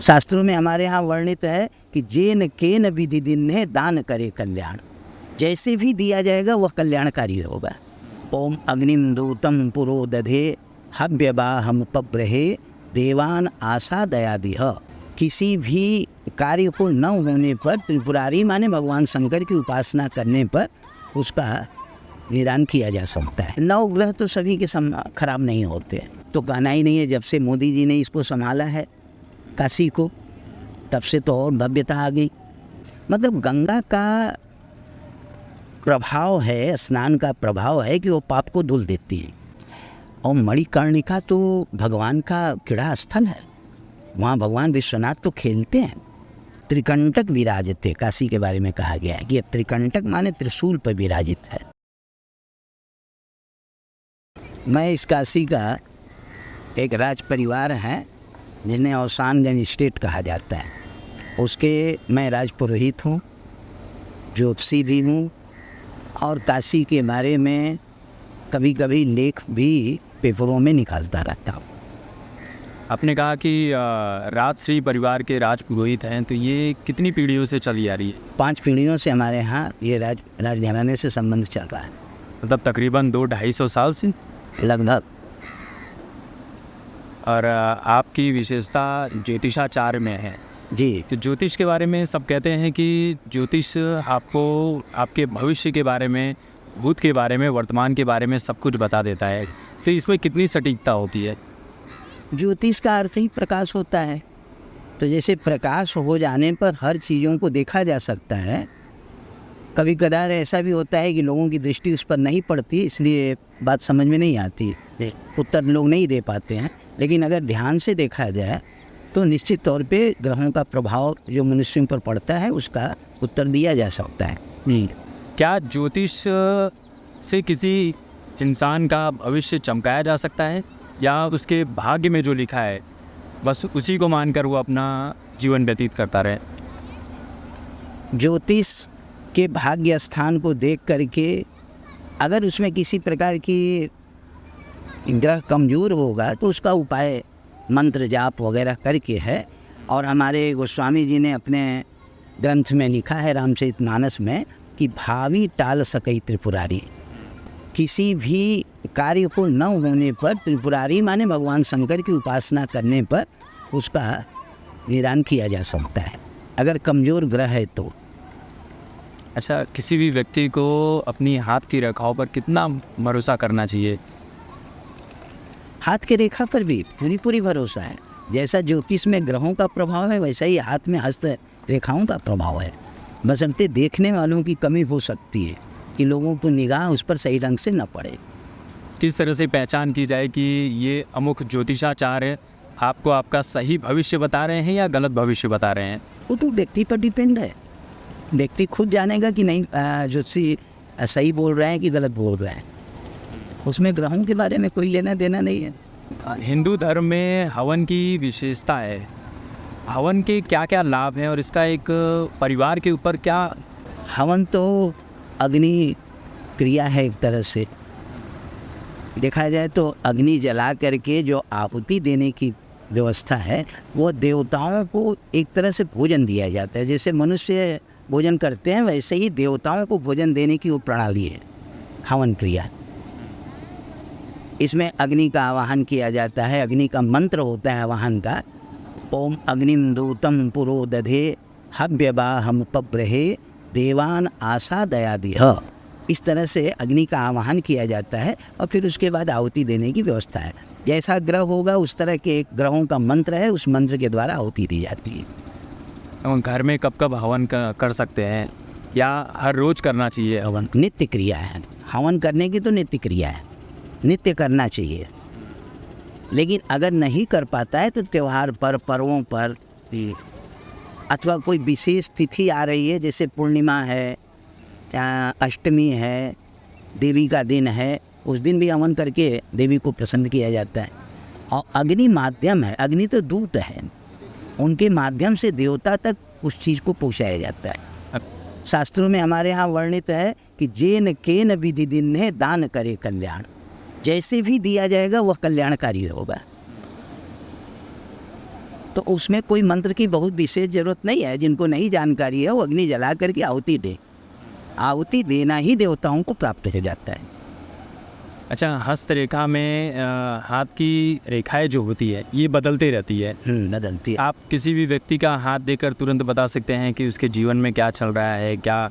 शास्त्रों में हमारे यहाँ वर्णित है कि जेन केन विधि दिन्हे दान करे कल्याण। जैसे भी दिया जाएगा वह कल्याणकारी होगा। ओम अग्निम दूतम पुरो दधे हव्यवाहम पब्रहे देवान आशा दयादिह। किसी भी कार्य को न होने पर त्रिपुरारी माने भगवान शंकर की उपासना करने पर उसका निदान किया जा सकता है। नवग्रह तो सभी के खराब नहीं होते, तो कहना ही नहीं है। जब से मोदी जी ने इसको संभाला है काशी को, तब से तो और भव्यता आ गई। मतलब गंगा का प्रभाव है, स्नान का प्रभाव है कि वो पाप को धुल देती है। और मणिकर्णिका तो भगवान का क्रीड़ा स्थल है, वहाँ भगवान विश्वनाथ तो खेलते हैं। त्रिकंटक विराजित, काशी के बारे में कहा गया है कि त्रिकंटक माने त्रिशूल पर विराजित है। मैं इस काशी का एक राज परिवार है जिन्हें औसानगंज स्टेट कहा जाता है, उसके मैं राजपुरोहित हूँ, ज्योतिषी भी हूँ, और काशी के बारे में कभी कभी लेख भी पेपरों में निकालता रहता हूँ। आपने कहा कि राजश्री परिवार के राजपुरोहित हैं, तो ये कितनी पीढ़ियों से चली आ रही है? 5 पीढ़ियों से हमारे यहाँ ये राजघराने से संबंध चल रहा है। मतलब तकरीबन 200-250 साल से लगभग। और आपकी विशेषता ज्योतिषाचार्य में है जी। तो ज्योतिष के बारे में सब कहते हैं कि ज्योतिष आपको आपके भविष्य के बारे में, भूत के बारे में, वर्तमान के बारे में सब कुछ बता देता है। तो इसमें कितनी सटीकता होती है? ज्योतिष का अर्थ ही प्रकाश होता है, तो जैसे प्रकाश हो जाने पर हर चीज़ों को देखा जा सकता है। कभी कदार ऐसा भी होता है कि लोगों की दृष्टि उस पर नहीं पड़ती, इसलिए बात समझ में नहीं आती, उत्तर लोग नहीं दे पाते हैं। लेकिन अगर ध्यान से देखा जाए तो निश्चित तौर पे ग्रहों का प्रभाव जो मनुष्यों पर पड़ता है उसका उत्तर दिया जा सकता है। क्या ज्योतिष से किसी इंसान का भविष्य चमकाया जा सकता है, या उसके भाग्य में जो लिखा है बस उसी को मानकर वो अपना जीवन व्यतीत करता रहे? ज्योतिष के भाग्य स्थान को देख करके अगर उसमें किसी प्रकार की ग्रह कमज़ोर होगा तो उसका उपाय मंत्र जाप वगैरह करके है। और हमारे गोस्वामी जी ने अपने ग्रंथ में लिखा है रामचरितमानस में कि भावी टाल सकई त्रिपुरारी। किसी भी कार्य को न होने पर त्रिपुरारी माने भगवान शंकर की उपासना करने पर उसका निदान किया जा सकता है, अगर कमज़ोर ग्रह है तो। अच्छा, किसी भी व्यक्ति को अपनी हाथ की रेखाओं पर कितना भरोसा करना चाहिए? हाथ की रेखा पर भी पूरी भरोसा है। जैसा ज्योतिष में ग्रहों का प्रभाव है वैसा ही हाथ में हस्त रेखाओं का प्रभाव है। बशर्ते देखने वालों की कमी हो सकती है कि लोगों को निगाह उस पर सही ढंग से न पड़े। किस तरह से पहचान की जाए कि ये अमुक ज्योतिषाचार्य आपको आपका सही भविष्य बता रहे हैं या गलत भविष्य बता रहे हैं? वो तो व्यक्ति पर डिपेंड है। व्यक्ति खुद जानेगा कि नहीं ज्योतिषी सही बोल रहे हैं कि गलत बोल रहे हैं। उसमें ग्रहों के बारे में कोई लेना देना नहीं है। हिंदू धर्म में हवन की विशेषता है। हवन के क्या क्या लाभ हैं और इसका एक परिवार के ऊपर क्या? हवन तो अग्नि क्रिया है, एक तरह से देखा जाए तो अग्नि जला करके जो आहुति देने की व्यवस्था है वो देवताओं को एक तरह से भोजन दिया जाता है। जैसे मनुष्य भोजन करते हैं वैसे ही देवताओं को भोजन देने की वो प्रणाली है हवन क्रिया। इसमें अग्नि का आवाहन किया जाता है, अग्नि का मंत्र होता है आवाहन का, ओम अग्निम दूतम पुरो दधे हव्यवाहम पब्रहे देवान आशा दयादिह। इस तरह से अग्नि का आवाहन किया जाता है और फिर उसके बाद आहुति देने की व्यवस्था है। जैसा ग्रह होगा उस तरह के ग्रहों का मंत्र है, उस मंत्र के द्वारा आहुति दी जाती है। घर में कब कब हवन कर सकते हैं या हर रोज़ करना चाहिए हवन? नित्य क्रिया है हवन करने की, तो नित्य क्रिया है, नित्य करना चाहिए। लेकिन अगर नहीं कर पाता है तो त्यौहार पर, पर्वों पर, अथवा कोई विशेष तिथि आ रही है जैसे पूर्णिमा है, अष्टमी है, देवी का दिन है, उस दिन भी हवन करके देवी को प्रसन्न किया जाता है। और अग्नि माध्यम है, अग्नि तो दूत है, उनके माध्यम से देवता तक उस चीज़ को पहुँचाया जाता है। शास्त्रों में हमारे यहाँ वर्णित है कि जेन केन विधि दिन्हे दान करे कल्याण। जैसे भी दिया जाएगा वह कल्याणकारी होगा। तो उसमें कोई मंत्र की बहुत विशेष जरूरत नहीं है। जिनको नहीं जानकारी है वो अग्नि जला करके आहुति दे। आहुति देना ही देवताओं को प्राप्त हो जाता है। अच्छा, हस्तरेखा में हाथ की रेखाएं जो होती है ये बदलती रहती है। बदलती है। आप किसी भी व्यक्ति का हाथ देखकर तुरंत बता सकते हैं कि उसके जीवन में क्या चल रहा है, क्या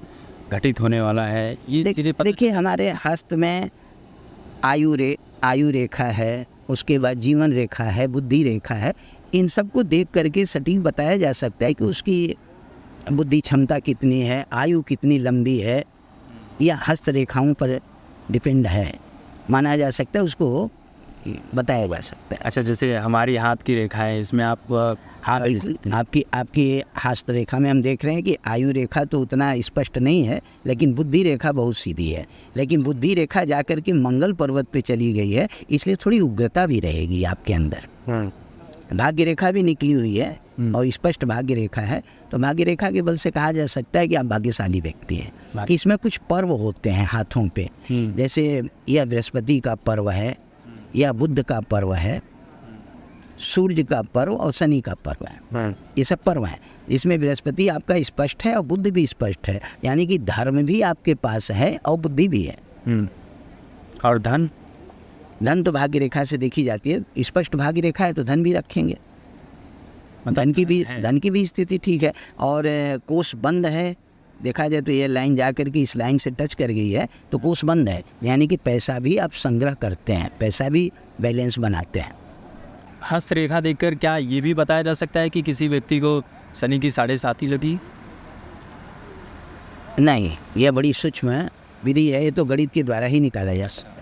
घटित होने वाला है? ये चीज़ें देखिए, हमारे हस्त में आयु रेखा है, उसके बाद जीवन रेखा है, बुद्धि रेखा है। इन सब को देख करके सटीक बताया जा सकता है कि उसकी बुद्धि क्षमता कितनी है, आयु कितनी लंबी है। यह हस्त रेखाओं पर डिपेंड है, माना जा सकता है, उसको बताया जा सकता है। अच्छा, जैसे हमारी हाथ की रेखा है, इसमें आप हाँ, आपकी हस्त रेखा में हम देख रहे हैं कि आयु रेखा तो उतना स्पष्ट नहीं है, लेकिन बुद्धि रेखा बहुत सीधी है। लेकिन बुद्धि रेखा जाकर के मंगल पर्वत पे चली गई है, इसलिए थोड़ी उग्रता भी रहेगी आपके अंदर। भाग्य रेखा भी निकली हुई है और स्पष्ट भाग्य रेखा है, तो भाग्य रेखा के बल से कहा जा सकता है कि आप भाग्यशाली व्यक्ति हैं। इसमें कुछ पर्व होते हैं हाथों पे, जैसे यह बृहस्पति का पर्व है, यह बुध का पर्व है, सूर्य का पर्व और शनि का पर्व है। ये सब पर्व हैं। इसमें बृहस्पति आपका स्पष्ट है और बुध भी स्पष्ट है, यानी कि धर्म भी आपके पास है और बुद्धि भी है। और धन तो भाग्य रेखा से देखी जाती है। स्पष्ट भाग्य रेखा है तो धन भी रखेंगे। धन की भी स्थिति ठीक है। और कोष बंद है, देखा जाए तो ये लाइन जा कर के इस लाइन से टच कर गई है तो कोष बंद है, यानी कि पैसा भी आप संग्रह करते हैं, पैसा भी बैलेंस बनाते हैं। हस्तरेखा देखकर क्या ये भी बताया जा सकता है कि किसी व्यक्ति को शनि की 7.5 लगी? नहीं, यह बड़ी सूक्ष्म विधि है, ये तो गणित के द्वारा ही निकाला जा सकता है।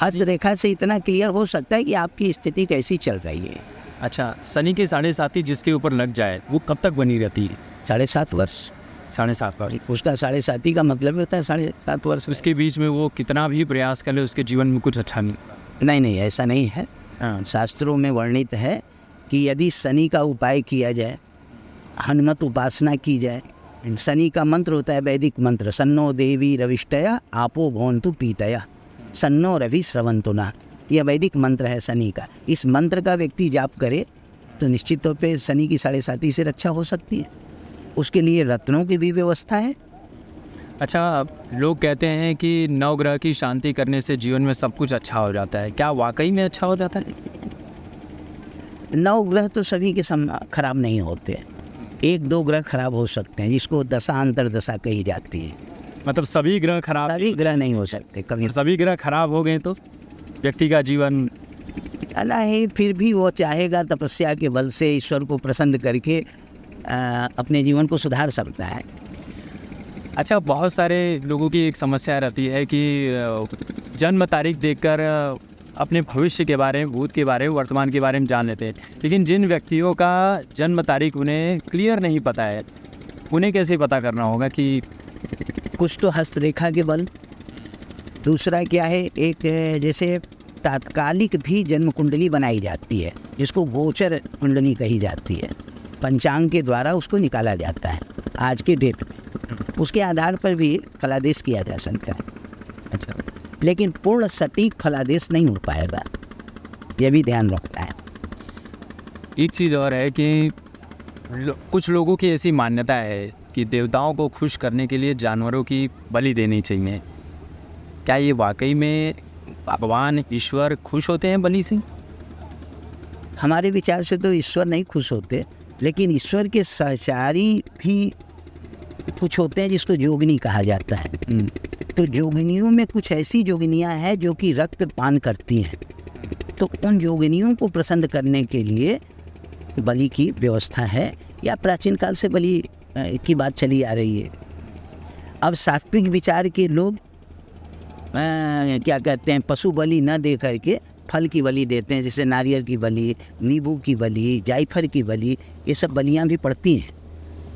हस्तरेखा से इतना क्लियर हो सकता है कि आपकी स्थिति कैसी चल रही है। अच्छा, शनि की 7.5 जिसके ऊपर लग जाए वो कब तक बनी रहती है? 7.5 वर्ष। 7.5 वर्ष। उसका 7.5 का मतलब होता है 7.5 वर्ष। उसके बीच में वो कितना भी प्रयास करे उसके जीवन में कुछ अच्छा नहीं, ऐसा नहीं है। शास्त्रों में वर्णित है कि यदि शनि का उपाय किया जाए, हनुमत उपासना की जाए, शनि का मंत्र होता है वैदिक मंत्र, सन्नो देवी रविष्टया आपो भवन्तु पीतया, सन्नो रवि स्रवन्तु नः। यह वैदिक मंत्र है शनि का। इस मंत्र का व्यक्ति जाप करे तो निश्चित तौर पे शनि की 7.5 से रक्षा हो सकती है। उसके लिए रत्नों की भी व्यवस्था है। अच्छा, लोग कहते हैं कि 9 ग्रह की शांति करने से जीवन में सब कुछ अच्छा हो जाता है। क्या वाकई में अच्छा हो जाता है? 9 ग्रह तो सभी के खराब नहीं होते, 1-2 ग्रह खराब हो सकते हैं, जिसको दशा अंतर दशा कही जाती है। मतलब सभी ग्रह खराब? सभी ग्रह नहीं हो सकते कभी। सभी ग्रह खराब हो गए तो व्यक्ति का जीवन नहीं, फिर भी वो चाहेगा तपस्या के बल से ईश्वर को प्रसन्न करके अपने जीवन को सुधार सकता है। अच्छा, बहुत सारे लोगों की एक समस्या रहती है कि जन्म तारीख देखकर अपने भविष्य के बारे में, भूत के बारे में, वर्तमान के बारे में जान लेते हैं, लेकिन जिन व्यक्तियों का जन्म तारीख उन्हें क्लियर नहीं पता है, उन्हें कैसे पता करना होगा? कि कुछ तो हस्तरेखा के बल, दूसरा क्या है, एक जैसे तात्कालिक भी जन्म कुंडली बनाई जाती है, जिसको गोचर कुंडली कही जाती है। पंचांग के द्वारा उसको निकाला जाता है आज के डेट में, उसके आधार पर भी फलादेश किया जा सकता है। अच्छा, लेकिन पूर्ण सटीक फलादेश नहीं हो पाएगा, यह भी ध्यान रखना है। एक चीज़ और है कि कुछ लोगों की ऐसी मान्यता है कि देवताओं को खुश करने के लिए जानवरों की बलि देनी चाहिए। क्या ये वाकई में भगवान ईश्वर खुश होते हैं बलि से? हमारे विचार से तो ईश्वर नहीं खुश होते, लेकिन ईश्वर के सहचारी भी कुछ होते हैं जिसको जोगिनी कहा जाता है। तो जोगिनियों में कुछ ऐसी जोगिनियां हैं जो कि रक्त पान करती हैं, तो उन जोगिनियों को प्रसन्न करने के लिए बलि की व्यवस्था है, या प्राचीन काल से बलि की बात चली आ रही है। अब सात्विक विचार के लोग क्या कहते हैं, पशु बलि न दे करके फल की बलि देते हैं, जैसे नारियल की बलि, नींबू की बलि, जायफल की बलि, ये सब बलियां भी पड़ती हैं।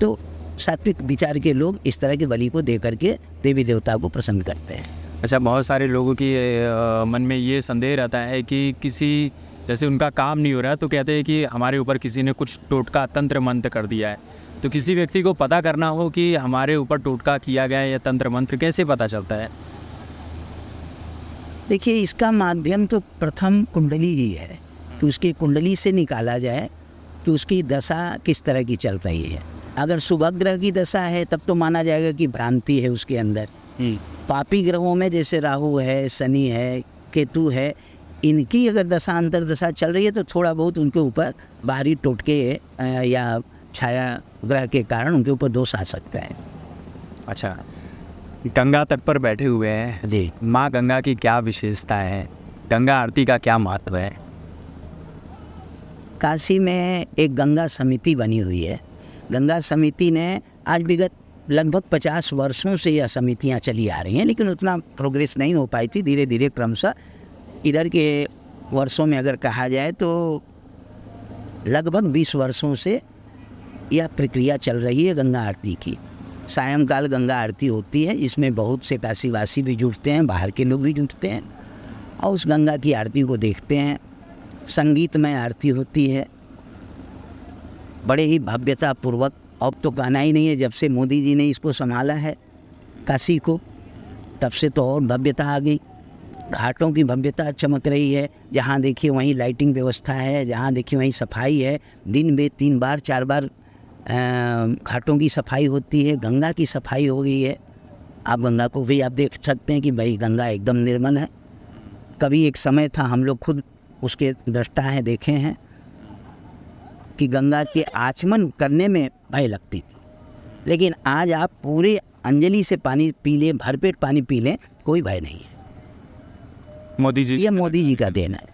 तो सात्विक विचार के लोग इस तरह की बलि को दे करके देवी देवता को प्रसन्न करते हैं। अच्छा, बहुत सारे लोगों की मन में ये संदेह रहता है कि किसी जैसे उनका काम नहीं हो रहा तो कहते हैं कि हमारे ऊपर किसी ने कुछ टोटका तंत्र मंत्र कर दिया है। तो किसी व्यक्ति को पता करना हो कि हमारे ऊपर टोटका किया गया है या तंत्र मंत्र, कैसे पता चलता है? देखिए, इसका माध्यम तो प्रथम कुंडली ही है कि उसकी कुंडली से निकाला जाए कि उसकी दशा किस तरह की चल रही है। अगर शुभ ग्रह की दशा है तब तो माना जाएगा कि भ्रांति है उसके अंदर। पापी ग्रहों में जैसे राहु है, शनि है, केतु है, इनकी अगर दशा अंतर दशा चल रही है तो थोड़ा बहुत उनके ऊपर बाहरी टोटके या छाया ग्रह के कारण उनके ऊपर दोष आ सकता है। अच्छा, गंगा तट पर बैठे हुए हैं जी। माँ गंगा की क्या विशेषता है, गंगा आरती का क्या महत्व है? काशी में एक गंगा समिति बनी हुई है। गंगा समिति ने आज विगत लगभग 50 वर्षों से यह समितियां चली आ रही हैं, लेकिन उतना प्रोग्रेस नहीं हो पाई थी। धीरे धीरे क्रमशः इधर के वर्षों में अगर कहा जाए तो लगभग 20 वर्षों से यह प्रक्रिया चल रही है गंगा आरती की। सायंकाल गंगा आरती होती है, जिसमें बहुत से काशीवासी भी जुटते हैं, बाहर के लोग भी जुटते हैं और उस गंगा की आरती को देखते हैं। संगीतमय आरती होती है, बड़े ही भव्यतापूर्वक। अब तो कहना ही नहीं है, जब से मोदी जी ने इसको संभाला है काशी को, तब से तो और भव्यता आ गई। घाटों की भव्यता चमक रही है, जहाँ देखिए वहीं लाइटिंग व्यवस्था है, जहाँ देखिए वहीं सफाई है। दिन में 3 बार 4 बार घाटों की सफाई होती है, गंगा की सफाई हो गई है। आप गंगा को भी आप देख सकते हैं कि भाई गंगा एकदम निर्मल है। कभी एक समय था, हम लोग खुद उसके दृष्टा हैं, देखे हैं कि गंगा के आचमन करने में भय लगती थी, लेकिन आज आप पूरे अंजलि से पानी पी लें, भरपेट पानी पी लें, कोई भय नहीं है। मोदी जी, ये मोदी जी का देन है।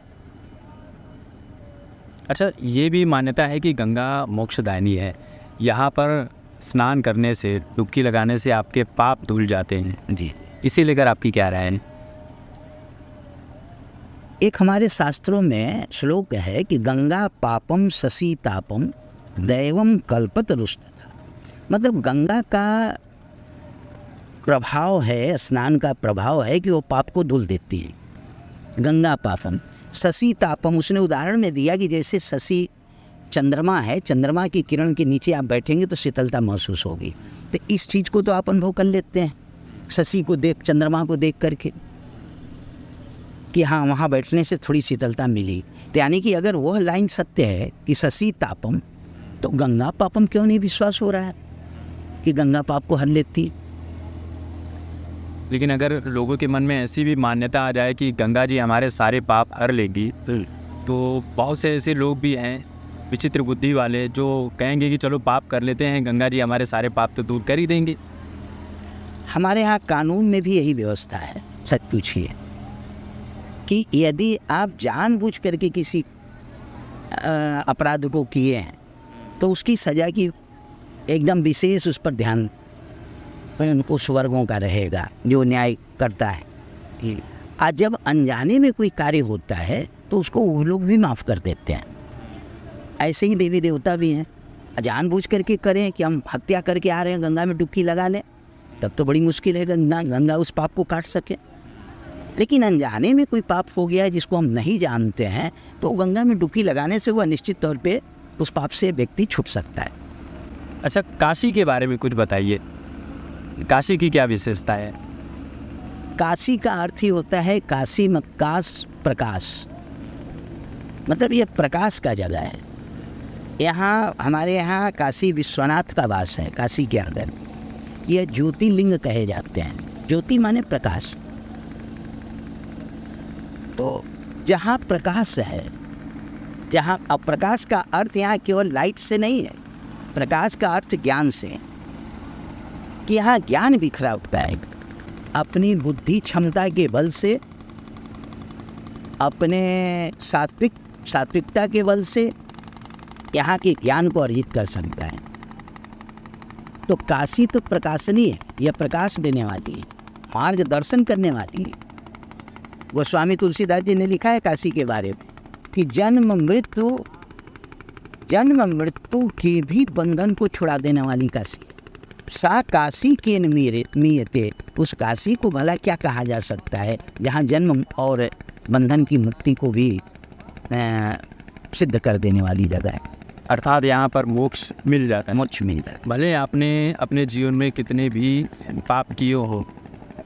अच्छा, ये भी मान्यता है कि गंगा मोक्षदायिनी है। यहाँ पर स्नान करने से, डुबकी लगाने से आपके पाप धुल जाते हैं जी। इसे लेकर आपकी क्या राय है? एक हमारे शास्त्रों में श्लोक है कि गंगा पापम शशि तापम दैवम कल्पत रुष्टथा। मतलब गंगा का प्रभाव है, स्नान का प्रभाव है कि वो पाप को धुल देती है। गंगा पापम शशि तापम, उसने उदाहरण में दिया कि जैसे शशि चंद्रमा है, चंद्रमा की किरण के नीचे आप बैठेंगे तो शीतलता महसूस होगी। तो इस चीज़ को तो आप अनुभव कर लेते हैं शशि को देख, चंद्रमा को देख करके, कि हाँ वहाँ बैठने से थोड़ी शीतलता मिली। तो यानी कि अगर वह लाइन सत्य है कि शशि तापम, तो गंगा पापम क्यों नहीं विश्वास हो रहा है कि गंगा पाप को हर लेती है। लेकिन अगर लोगों के मन में ऐसी भी मान्यता आ जाए कि गंगा जी हमारे सारे पाप हर लेगी, तो बहुत से ऐसे लोग भी हैं विचित्र बुद्धि वाले जो कहेंगे कि चलो पाप कर लेते हैं, गंगा जी हमारे सारे पाप तो दूर कर ही देंगे। हमारे यहाँ कानून में भी यही व्यवस्था है, सच पूछिए, कि यदि आप जानबूझ करके किसी अपराध को किए हैं तो उसकी सज़ा की एकदम विशेष उस पर ध्यान उनको स्वर्गों का रहेगा जो न्याय करता है। आज जब अनजाने में कोई कार्य होता है तो उसको वो लोग भी माफ़ कर देते हैं। ऐसे ही देवी देवता भी हैं, जानबूझ करके करें कि हम हत्या करके आ रहे हैं गंगा में डुबकी लगा लें, तब तो बड़ी मुश्किल है गंगा उस पाप को काट सके। लेकिन अनजाने में कोई पाप हो गया है जिसको हम नहीं जानते हैं, तो गंगा में डुबकी लगाने से वह निश्चित तौर पे उस पाप से व्यक्ति छूट सकता है। अच्छा, काशी के बारे में कुछ बताइए, काशी की क्या विशेषता है? काशी का अर्थ ही होता है काशी मत काश प्रकाश, मतलब ये प्रकाश का जगह है। यहाँ हमारे यहाँ काशी विश्वनाथ का वास है। काशी के अंदर ये ज्योतिर्लिंग कहे जाते हैं। ज्योति माने प्रकाश। तो जहाँ प्रकाश है, जहाँ अब प्रकाश का अर्थ यहाँ केवल लाइट से नहीं है, प्रकाश का अर्थ ज्ञान से है कि यहाँ ज्ञान बिखरा उठता है। अपनी बुद्धि क्षमता के बल से, अपने सात्विकता के बल से यहाँ के ज्ञान को अर्जित कर सकता है। तो काशी तो प्रकाशनीय है, यह प्रकाश देने वाली है, मार्गदर्शन करने वाली है। गोस्वामी तुलसीदास जी ने लिखा है काशी के बारे में कि जन्म मृत्यु के भी बंधन को छुड़ा देने वाली काशी, सा काशी के मीयते, उस काशी को भला क्या कहा जा सकता है जहाँ जन्म और बंधन की मुक्ति को भी सिद्ध कर देने वाली जगह है। अर्थात यहाँ पर मोक्ष मिल जाता है। मोक्ष मिलता है। भले आपने अपने जीवन में कितने भी पाप किए हो,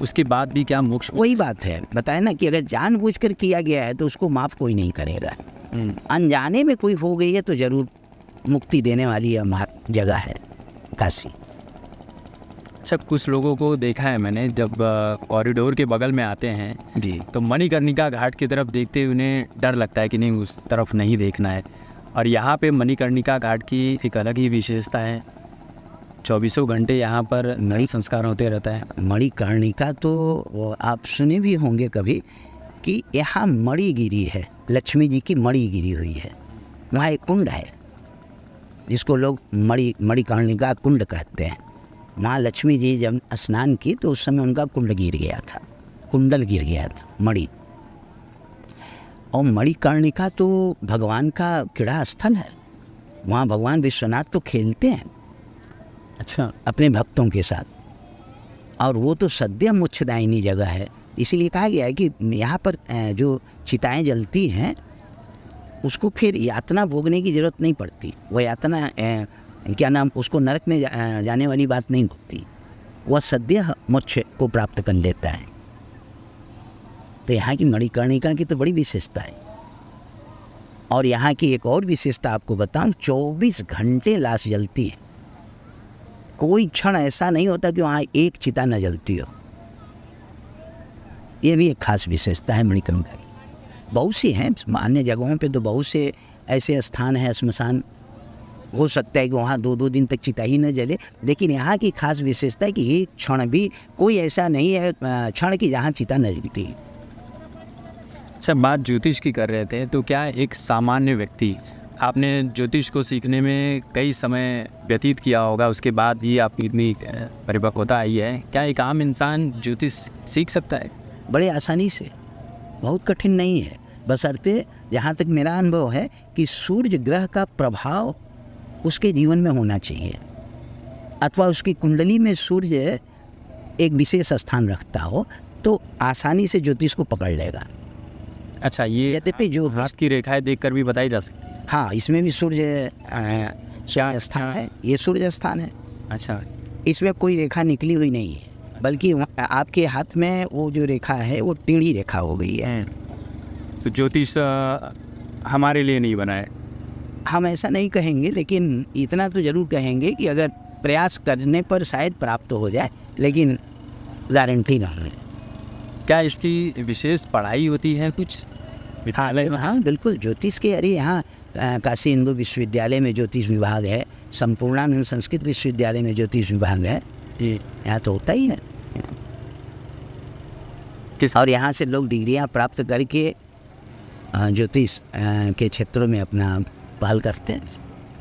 उसके बाद भी क्या मोक्ष? वही बात है, बताए ना कि अगर जानबूझकर किया गया है तो उसको माफ़ कोई नहीं करेगा। अनजाने में कोई हो गई है तो ज़रूर मुक्ति देने वाली यह जगह है काशी। अच्छा, कुछ लोगों को देखा है मैंने, जब कॉरिडोर के बगल में आते हैं जी। तो मणिकर्णिका घाट की तरफ देखते हुए उन्हें डर लगता है कि नहीं उस तरफ नहीं देखना है। और यहाँ पे मणिकर्णिका घाट की एक अलग ही विशेषता है, 24 घंटे यहाँ पर नई संस्कार होते रहता है। मणिकर्णिका तो वो आप सुने भी होंगे कभी कि यहाँ मणिगिरी है, लक्ष्मी जी की मणि गिरी हुई है। वहाँ एक कुंड है जिसको लोग मणिकर्णिका कुंड कहते हैं। वहाँ लक्ष्मी जी जब स्नान की तो उस समय उनका कुंड गिर गया था, कुंडल गिर गया था, मणि। और मणिकर्णिका तो भगवान का क्रीड़ा स्थल है। वहाँ भगवान विश्वनाथ तो खेलते हैं अच्छा, अपने भक्तों के साथ, और वो तो सद्य मोक्षदायिनी जगह है। इसीलिए कहा गया है कि यहाँ पर जो चिताएं जलती हैं उसको फिर यातना भोगने की ज़रूरत नहीं पड़ती। वह यातना क्या नाम, उसको नरक में जाने वाली बात नहीं होती, वह सद्य मोक्ष को प्राप्त कर लेता है। तो यहाँ की मणिकर्णिका की तो बड़ी विशेषता है। और यहाँ की एक और विशेषता आपको बताऊँ, 24 घंटे लाश जलती है। कोई क्षण ऐसा नहीं होता कि वहाँ एक चिता न जलती हो। ये भी एक खास विशेषता है मणिकर्णिका की। बहुत सी हैं, अन्य जगहों पे तो बहुत से ऐसे स्थान हैं, श्मशान, हो सकता है कि वहाँ 2-2 दिन तक चिता ही न जले, लेकिन यहाँ की खास विशेषता है कि एक क्षण भी कोई ऐसा नहीं है क्षण की जहाँ चिता न जलती। अच्छा, बात ज्योतिष की कर रहे थे, तो क्या एक सामान्य व्यक्ति, आपने ज्योतिष को सीखने में कई समय व्यतीत किया होगा, उसके बाद ही आपकी इतनी परिपक्वता आई है, क्या एक आम इंसान ज्योतिष सीख सकता है? बड़े आसानी से, बहुत कठिन नहीं है। बशर्ते जहाँ तक मेरा अनुभव है कि सूर्य ग्रह का प्रभाव उसके जीवन में होना चाहिए, अथवा उसकी कुंडली में सूर्य एक विशेष स्थान रखता हो, तो आसानी से ज्योतिष को पकड़ लेगा। अच्छा, ये यद्यपि जो हाथ की रेखाएं देखकर भी बताई जा सकती है? हाँ, इसमें भी सूर्य स्थान है, ये सूर्य स्थान है। अच्छा, इसमें कोई रेखा निकली हुई नहीं है, बल्कि आपके हाथ में वो जो रेखा है वो टेढ़ी रेखा हो गई है। तो ज्योतिष हमारे लिए नहीं बना है? हम ऐसा नहीं कहेंगे, लेकिन इतना तो ज़रूर कहेंगे कि अगर प्रयास करने पर शायद प्राप्त हो जाए, लेकिन गारंटी नहीं है। क्या इसकी विशेष पढ़ाई होती है कुछ? हाँ, बिल्कुल। ज्योतिष के, अरे यहाँ काशी हिंदू विश्वविद्यालय में ज्योतिष विभाग है, संपूर्णानंद संस्कृत विश्वविद्यालय में ज्योतिष विभाग है, यहाँ तो होता ही है। और यहाँ से लोग डिग्रियाँ प्राप्त करके ज्योतिष के क्षेत्रों में अपना पहल करते हैं।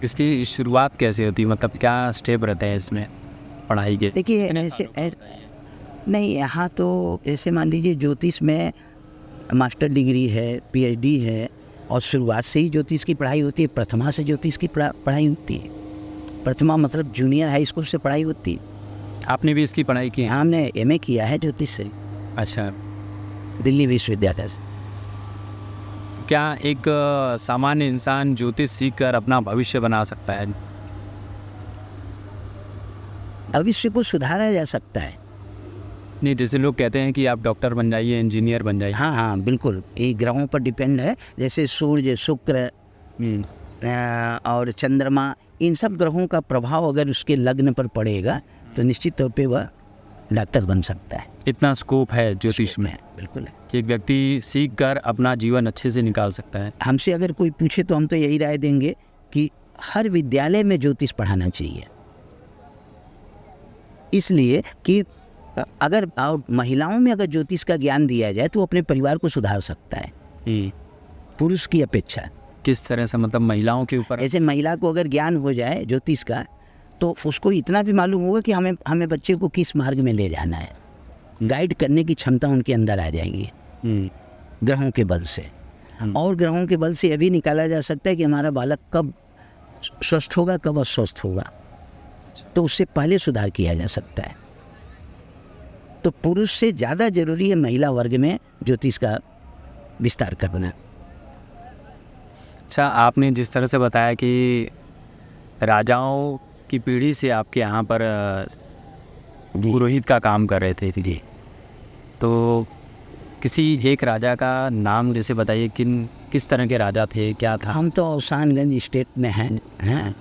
इसकी शुरुआत कैसे होती है, मतलब क्या स्टेप रहते हैं इसमें पढ़ाई के? देखिए, ऐसे नहीं, यहाँ तो ऐसे मान लीजिए ज्योतिष में मास्टर डिग्री है, पीएचडी है, और शुरुआत से ही ज्योतिष की पढ़ाई होती है। प्रथमा से ज्योतिष की पढ़ाई होती है। प्रथमा मतलब जूनियर हाई स्कूल से पढ़ाई होती है। आपने भी इसकी पढ़ाई की है? हमने एमए किया है ज्योतिष से। अच्छा, दिल्ली विश्वविद्यालय से। क्या एक सामान्य इंसान ज्योतिष सीखकर अपना भविष्य बना सकता है? भविष्य को सुधारा जा सकता है। नहीं, जैसे लोग कहते हैं कि आप डॉक्टर बन जाइए, इंजीनियर बन जाइए। हाँ, बिल्कुल। ये ग्रहों पर डिपेंड है। जैसे सूर्य, शुक्र और चंद्रमा, इन सब ग्रहों का प्रभाव अगर उसके लग्न पर पड़ेगा तो निश्चित तौर पे वह डॉक्टर बन सकता है। इतना स्कोप है ज्योतिष में? बिल्कुल है कि एक व्यक्ति सीख कर अपना जीवन अच्छे से निकाल सकता है। हमसे अगर कोई पूछे तो हम तो यही राय देंगे कि हर विद्यालय में ज्योतिष पढ़ाना चाहिए, इसलिए कि अगर महिलाओं में अगर ज्योतिष का ज्ञान दिया जाए तो वो अपने परिवार को सुधार सकता है पुरुष की अपेक्षा। किस तरह से, मतलब महिलाओं के ऊपर? ऐसे महिला को अगर ज्ञान हो जाए ज्योतिष का तो उसको इतना भी मालूम होगा कि हमें बच्चे को किस मार्ग में ले जाना है। गाइड करने की क्षमता उनके अंदर आ जाएगी ग्रहों के बल से। और ग्रहों के बल से यह भी निकाला जा सकता है कि हमारा बालक कब स्वस्थ होगा, कब अस्वस्थ होगा, तो उससे पहले सुधार किया जा सकता है। तो पुरुष से ज़्यादा जरूरी है महिला वर्ग में ज्योतिष का विस्तार करना। अच्छा, आपने जिस तरह से बताया कि राजाओं की पीढ़ी से आपके यहाँ पर पुरोहित का काम कर रहे थे जी, तो किसी एक राजा का नाम जैसे बताइए, किस तरह के राजा थे, क्या था? हम तो औसानगंज स्टेट में हैं,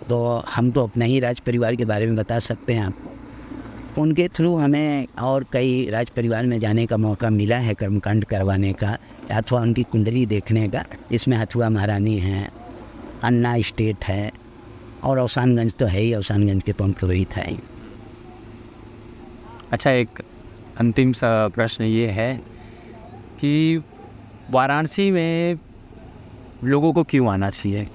तो हम तो अपने ही राज परिवार के बारे में बता सकते हैं आपको। उनके थ्रू हमें और कई राज परिवार में जाने का मौका मिला है, कर्मकांड करवाने का, अथवा उनकी कुंडली देखने का। इसमें हथुआ महारानी हैं, अन्ना स्टेट है, और औसानगंज तो है ही, औसानगंज के प्रमुख पुरोहित हैं। अच्छा, एक अंतिम सा प्रश्न ये है कि वाराणसी में लोगों को क्यों आना चाहिए?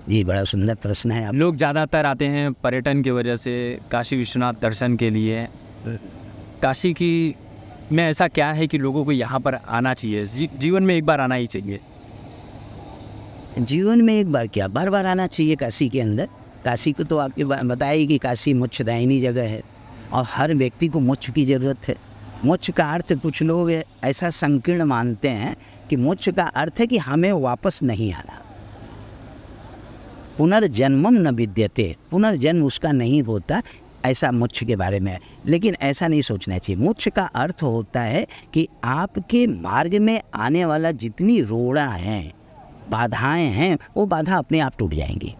जी, बड़ा सुंदर प्रश्न है। आप लोग ज़्यादातर आते हैं पर्यटन की वजह से, काशी विश्वनाथ दर्शन के लिए। काशी की में ऐसा क्या है कि लोगों को यहाँ पर आना चाहिए? जीवन में एक बार आना ही चाहिए। जीवन में एक बार क्या, बार बार आना चाहिए काशी के अंदर। काशी को तो आपके बताया ही कि काशी मोक्षदायिनी जगह है, और हर व्यक्ति को मोक्ष की ज़रूरत है। मोक्ष का अर्थ कुछ लोग ऐसा संकीर्ण मानते हैं कि मोक्ष का अर्थ है कि हमें वापस नहीं आना, पुनर्जन्मम न विद्यते, पुनर्जन्म उसका नहीं होता, ऐसा मोक्ष के बारे में है। लेकिन ऐसा नहीं सोचना चाहिए। मोक्ष का अर्थ होता है कि आपके मार्ग में आने वाला जितनी रोड़ा हैं, बाधाएं हैं, वो बाधा अपने आप टूट जाएंगी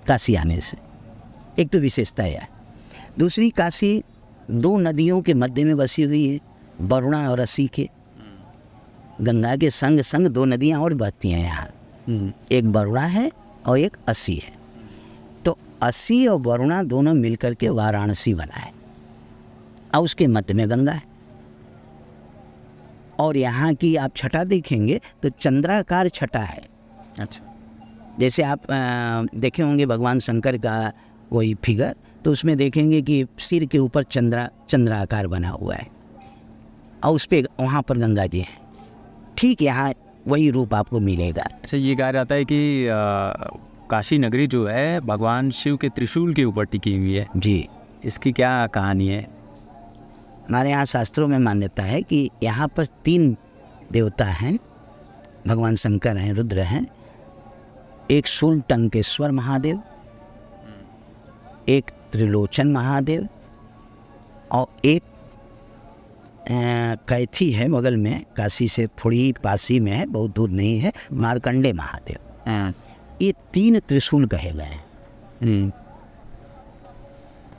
काशी आने से। एक तो विशेषता है। दूसरी, काशी 2 नदियों के मध्य में बसी हुई है, वरुणा और असी के। गंगा के संग संग 2 नदियाँ और बहती हैं यहाँ, एक वरुणा है और एक असी है। तो असी और वरुणा दोनों मिलकर के वाराणसी बना है, और उसके मध्य में गंगा है। और यहाँ की आप छटा देखेंगे तो चंद्राकार छटा है। अच्छा, जैसे आप देखे होंगे भगवान शंकर का कोई फिगर, तो उसमें देखेंगे कि सिर के ऊपर चंद्राकार बना हुआ है, और उस पर वहाँ पर गंगा जी हैं। ठीक यहाँ वही रूप आपको मिलेगा। अच्छा, ये कहा जाता है कि काशी नगरी जो है भगवान शिव के त्रिशूल के ऊपर टिकी हुई है। जी, इसकी क्या कहानी है? हमारे यहाँ शास्त्रों में मान्यता है कि यहाँ पर 3 देवता हैं, भगवान शंकर हैं, रुद्र हैं, एक शूल टंकेश्वर महादेव, एक त्रिलोचन महादेव, और एक कैथी है बगल में, काशी से थोड़ी पास ही में है, बहुत दूर नहीं है, मार्कंडे महादेव। ये 3 त्रिशूल कहे गए हैं।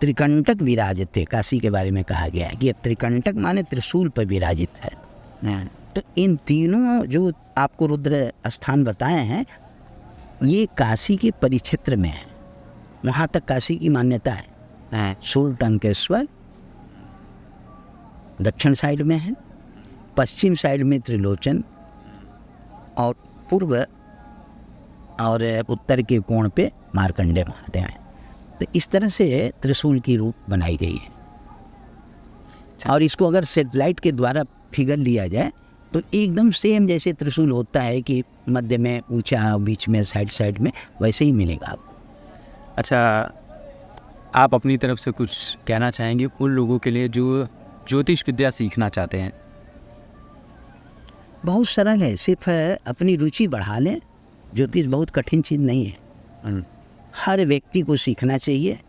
त्रिकंटक विराजित, काशी के बारे में कहा गया है कि ये त्रिकंटक माने त्रिशूल पर विराजित है। तो इन तीनों जो आपको रुद्र स्थान बताए हैं, ये काशी के परिक्षेत्र में है, वहाँ तक काशी की मान्यता है। शूल टंकेश्वर दक्षिण साइड में है, पश्चिम साइड में त्रिलोचन, और पूर्व और उत्तर के कोण पे मार्कंडे महादेव हैं। तो इस तरह से त्रिशूल की रूप बनाई गई है। और इसको अगर सेटेलाइट के द्वारा फिगर लिया जाए तो एकदम सेम जैसे त्रिशूल होता है कि मध्य में ऊंचा, बीच में साइड में, वैसे ही मिलेगा आपको। अच्छा, आप अपनी तरफ से कुछ कहना चाहेंगे उन लोगों के लिए जो ज्योतिष विद्या सीखना चाहते हैं? बहुत सरल है, सिर्फ अपनी रुचि बढ़ा लें। ज्योतिष बहुत कठिन चीज़ नहीं है, हर व्यक्ति को सीखना चाहिए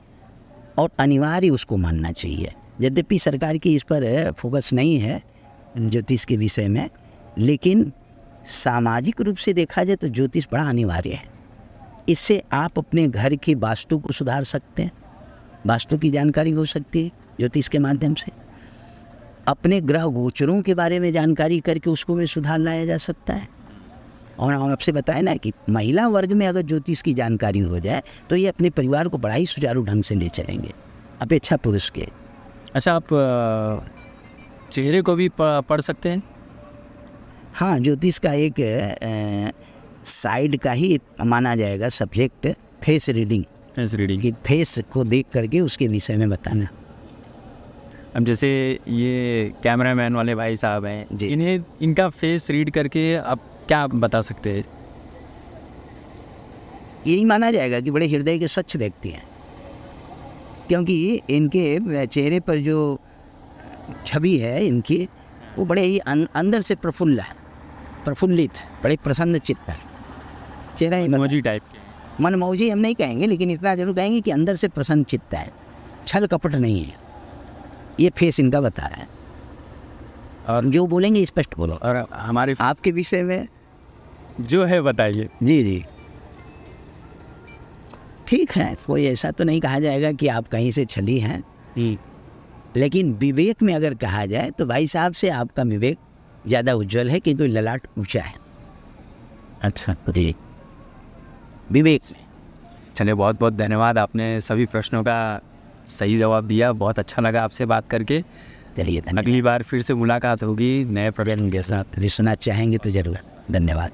और अनिवार्य उसको मानना चाहिए। यद्यपि सरकार की इस पर फोकस नहीं है ज्योतिष के विषय में, लेकिन सामाजिक रूप से देखा जाए तो ज्योतिष बड़ा अनिवार्य है। इससे आप अपने घर की वास्तु को सुधार सकते हैं, वास्तु की जानकारी हो सकती है ज्योतिष के माध्यम से। अपने ग्रह गोचरों के बारे में जानकारी करके उसको में सुधार लाया जा सकता है। और हम आपसे बताएं ना कि महिला वर्ग में अगर ज्योतिष की जानकारी हो जाए तो ये अपने परिवार को बड़ा ही सुचारू ढंग से ले चलेंगे, अपेक्षा पुरुष के। अच्छा, आप चेहरे को भी पढ़ सकते हैं? हाँ, ज्योतिष का एक साइड का ही माना जाएगा subject face reading. Face reading कि फेस को देख करके उसके विषय में बताना। अब जैसे ये कैमरामैन वाले भाई साहब हैं, इन्हें इनका फेस रीड करके आप क्या बता सकते हैं? यही माना जाएगा कि बड़े हृदय के स्वच्छ व्यक्ति हैं, क्योंकि इनके चेहरे पर जो छवि है इनकी, वो बड़े ही अंदर से प्रफुल्लित है, बड़े प्रसन्न चित्त है। चेहरा मनमौजी टाइप के। मनमौजी हम नहीं कहेंगे, लेकिन इतना जरूर कहेंगे कि अंदर से प्रसन्न चित्त है, छल कपट नहीं है। ये फेस इनका बता रहा है। और जो बोलेंगे स्पष्ट बोलो। और हमारे आपके विषय में जो है बताइए। जी जी, ठीक है, कोई ऐसा तो नहीं कहा जाएगा कि आप कहीं से छली हैं, लेकिन विवेक में अगर कहा जाए तो भाई साहब से आपका विवेक ज़्यादा उज्जवल है, क्योंकि ललाट ऊंचा है। अच्छा जी, विवेक में। चलिए, बहुत बहुत धन्यवाद, आपने सभी प्रश्नों का सही जवाब दिया। बहुत अच्छा लगा आपसे बात करके। चलिए, धन्यवाद। अगली बार फिर से मुलाकात होगी नए प्रश्न के साथ। यदि सुनना चाहेंगे तो जरूर। धन्यवाद।